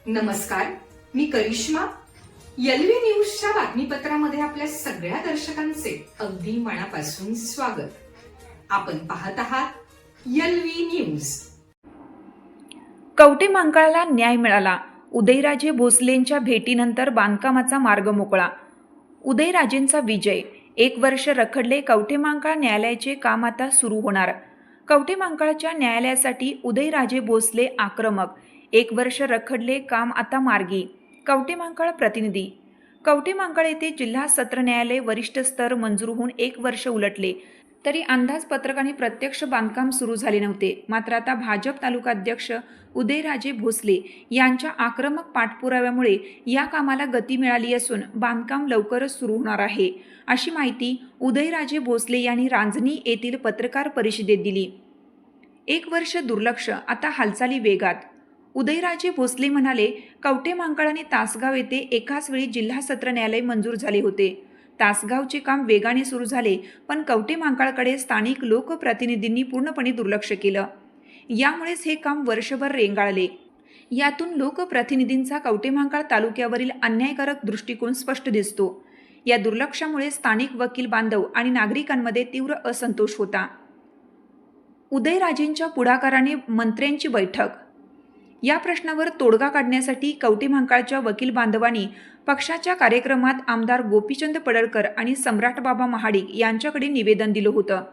नमस्कार, मी करिश्मा. एलव्ही न्यूजच्या बातमीपत्रामध्ये आपल्या सगळ्या दर्शकांचे अगदी मनापासून स्वागत. आपण पाहत आहात एलव्ही न्यूज. कवठेमहांकाळला न्याय मिळाला. उदयराजे भोसलेंच्या भेटीनंतर बांधकामाचा मार्ग मोकळा. उदयराजेंचा विजय. 1 वर्ष रखडले कवठेमहांकाळ न्यायालयाचे काम आता सुरू होणार. कवठेमहांकाळच्या न्यायालयासाठी उदयराजे भोसले आक्रमक. 1 वर्ष रखडले काम आता मार्गी. कवठेमहांकाळ प्रतिनिधी. कवठेमहांकाळ येथे जिल्हा सत्र न्यायालय वरिष्ठ स्तर मंजूर होऊन 1 वर्ष उलटले तरी अंदाजपत्रक आणि प्रत्यक्ष बांधकाम सुरू झाले नव्हते. मात्र आता भाजप तालुकाध्यक्ष उदयराजे भोसले यांच्या आक्रमक पाठपुराव्यामुळे या कामाला गती मिळाली असून बांधकाम लवकरच सुरू होणार आहे, अशी माहिती उदयराजे भोसले यांनी रांजणी येथील पत्रकार परिषदेत दिली. 1 वर्ष दुर्लक्ष, आता हालचाली वेगात. उदयराजे भोसले म्हणाले, कवठेमहांकाळ आणि तासगाव येथे एकाच वेळी जिल्हा सत्र न्यायालय मंजूर झाले होते. तासगावचे काम वेगाने सुरू झाले, पण कवठेमहांकाळकडे स्थानिक लोकप्रतिनिधींनी पूर्णपणे दुर्लक्ष केलं. यामुळेच हे काम वर्षभर रेंगाळले. यातून लोकप्रतिनिधींचा कवठेमहांकाळ तालुक्यावरील अन्यायकारक दृष्टिकोन स्पष्ट दिसतो. या दुर्लक्षामुळे स्थानिक वकील बांधव आणि नागरिकांमध्ये तीव्र असंतोष होता. उदयराजेंच्या पुढाकाराने मंत्र्यांची बैठक. या प्रश्नावर तोडगा काढण्यासाठी कवठेमहांकाळच्या वकील बांधवांनी पक्षाच्या कार्यक्रमात आमदार गोपीचंद पडळकर आणि सम्राटबाबा महाडिक यांच्याकडे निवेदन दिलं होतं.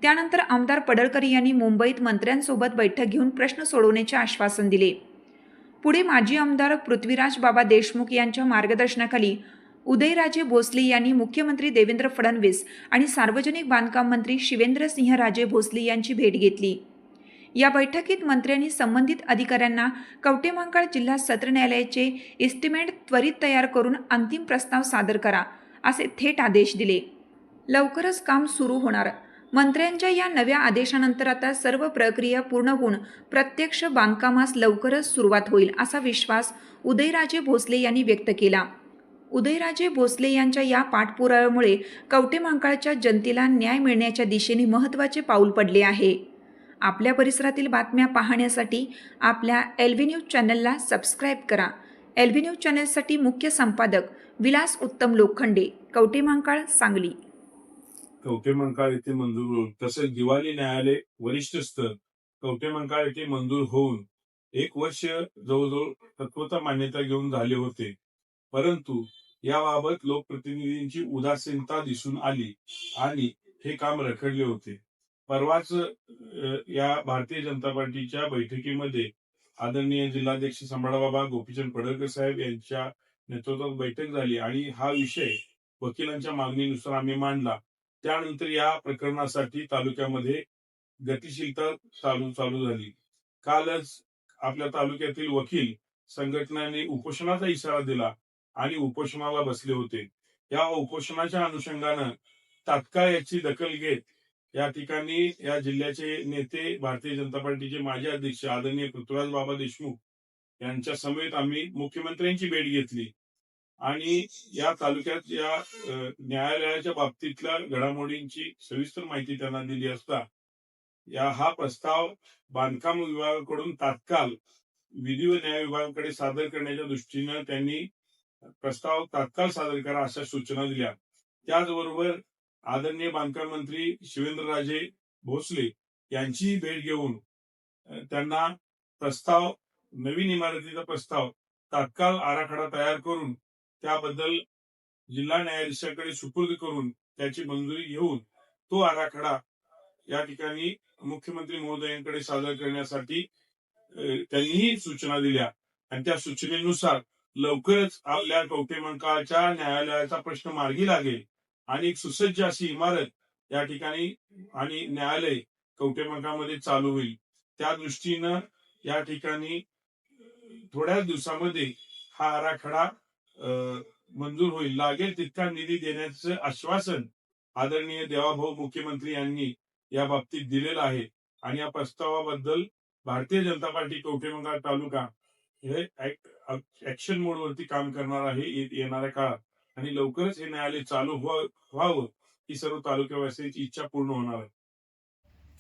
त्यानंतर आमदार पडळकर यांनी मुंबईत मंत्र्यांसोबत बैठक घेऊन प्रश्न सोडवण्याचे आश्वासन दिले. पुढे माजी आमदार पृथ्वीराज बाबा देशमुख यांच्या मार्गदर्शनाखाली उदयराजे भोसले यांनी मुख्यमंत्री देवेंद्र फडणवीस आणि सार्वजनिक बांधकाम मंत्री शिवेंद्रसिंहराजे भोसले यांची भेट घेतली. या बैठकीत मंत्र्यांनी संबंधित अधिकाऱ्यांना कवठेमहांकाळ जिल्हा सत्र न्यायालयाचे एस्टिमेट त्वरित तयार करून अंतिम प्रस्ताव सादर करा, असे थेट आदेश दिले. लवकरच काम सुरू होणार. मंत्र्यांच्या या नव्या आदेशानंतर आता सर्व प्रक्रिया पूर्ण होऊन प्रत्यक्ष बांधकामास लवकरच सुरुवात होईल, असा विश्वास उदयराजे भोसले यांनी व्यक्त केला. उदयराजे भोसले यांच्या या पाठपुराव्यामुळे कवठेमहांकाळच्या जनतेला न्याय मिळण्याच्या दिशेने महत्त्वाचे पाऊल पडले आहे. आपल्या परिसरातील बातम्या पाहण्यासाठी आपल्या एलव्ही न्यूज चॅनलला सबस्क्राईब करा. एलव्ही न्यूज चॅनलसाठी मुख्य संपादक विलास उत्तम लोखंडे, कवठेमहांकाळ, सांगली. कवठेमहांकाळ येथे मंजूर होऊन तसेच दिवाणी न्यायालय वरिष्ठ स्तर कवठेमहांकाळ येथे मंजूर होऊन 1 वर्ष जवळजवळ तत्वता मान्यता घेऊन झाले होते. परंतु याबाबत लोकप्रतिनिधींची उदासीनता दिसून आली आणि हे काम रखडले होते. परवाच या भारतीय जनता पार्टीच्या बैठकीमध्ये आदरणीय जिल्हाध्यक्ष सम्राटबाबा गोपीचंद पडळकर साहेब यांच्या नेतृत्वात बैठक झाली आणि हा विषय वकिलांच्या मागणीनुसार आम्ही मांडला. त्यानंतर या प्रकरणासाठी तालुक्यामध्ये गतिशीलता चालू झाली. कालच आपल्या तालुक्यातील वकील संघटनांनी उपोषणाचा इशारा दिला आणि उपोषणाला बसले होते. या उपोषणाच्या अनुषंगानं तात्काळ याची दखल घेत या ठिकाणी या जिल्ह्याचे नेते भारतीय जनता पार्टीचे माजी अध्यक्ष आदरणीय पृथ्वीराज बाबा देशमुख यांच्या समेत आम्ही मुख्यमंत्र्यांची भेट घेतली आणि या तालुक्यात या न्यायालयाच्या बाबतीतल्या घडामोडींची सविस्तर माहिती त्यांना दिली असता हा प्रस्ताव बांधकाम विभागाकडून तात्काळ विधी व न्याय विभागाकडे सादर करण्याच्या दृष्टीनं त्यांनी प्रस्ताव तात्काळ सादर करा अशा सूचना दिल्या. त्याचबरोबर आदरणीय बांधकाम मंत्री शिवेंद्रराजे भोसले यांची भेट घेऊन त्यांना प्रस्ताव, नवीन इमारतीचा प्रस्ताव तात्काळ आराखडा तयार करून त्याबद्दल जिल्हा न्यायाधीशाकडे सुपूर्द करून त्याची मंजुरी घेऊन तो आराखडा या ठिकाणी मुख्यमंत्री महोदयांकडे सादर करण्यासाठी त्यांनीही सूचना दिल्या आणि त्या सूचनेनुसार लवकरच आपल्या कवठेमहांकाळच्या न्यायालयाचा प्रश्न मार्गी लागेल आणि एक सुसज्ज अशी इमारत या ठिकाणी आणि न्यायालय कवठेमहांकाळमध्ये चालू होईल. त्या दृष्टीनं या ठिकाणी थोड्याच दिवसामध्ये हा आराखडा मंजूर होईल. लागेल तितका निधी देण्याचं आश्वासन आदरणीय देवाभाऊ मुख्यमंत्री यांनी या बाबतीत दिलेलं आहे आणि या प्रस्तावाबद्दल भारतीय जनता पार्टी कवठेमहांकाळ तालुका हे ऍक्शन मोडवरती काम करणार आहे येणाऱ्या काळात आणि लवकरच हे न्यायालय चालू व्हावं ही सर्व तालुक्यावासियांची इच्छा पूर्ण होणार आहे.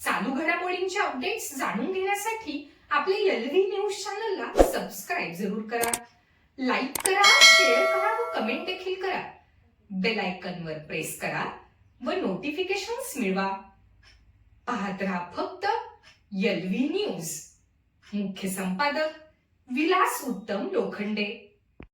चालू घडामोडींचे अपडेट्स जाणून घेण्यासाठी आपल्या एलव्ही न्यूज चॅनलला सबस्क्राईब जरूर करा, लाईक करा, शेअर करा व कमेंट देखील करा. बेल आयकॉनवर प्रेस करा व नोटिफिकेशन्स मिळवा. पाहत रहा फक्त एलव्ही न्यूज. मुख्य संपादक विलास उत्तम लोखंडे.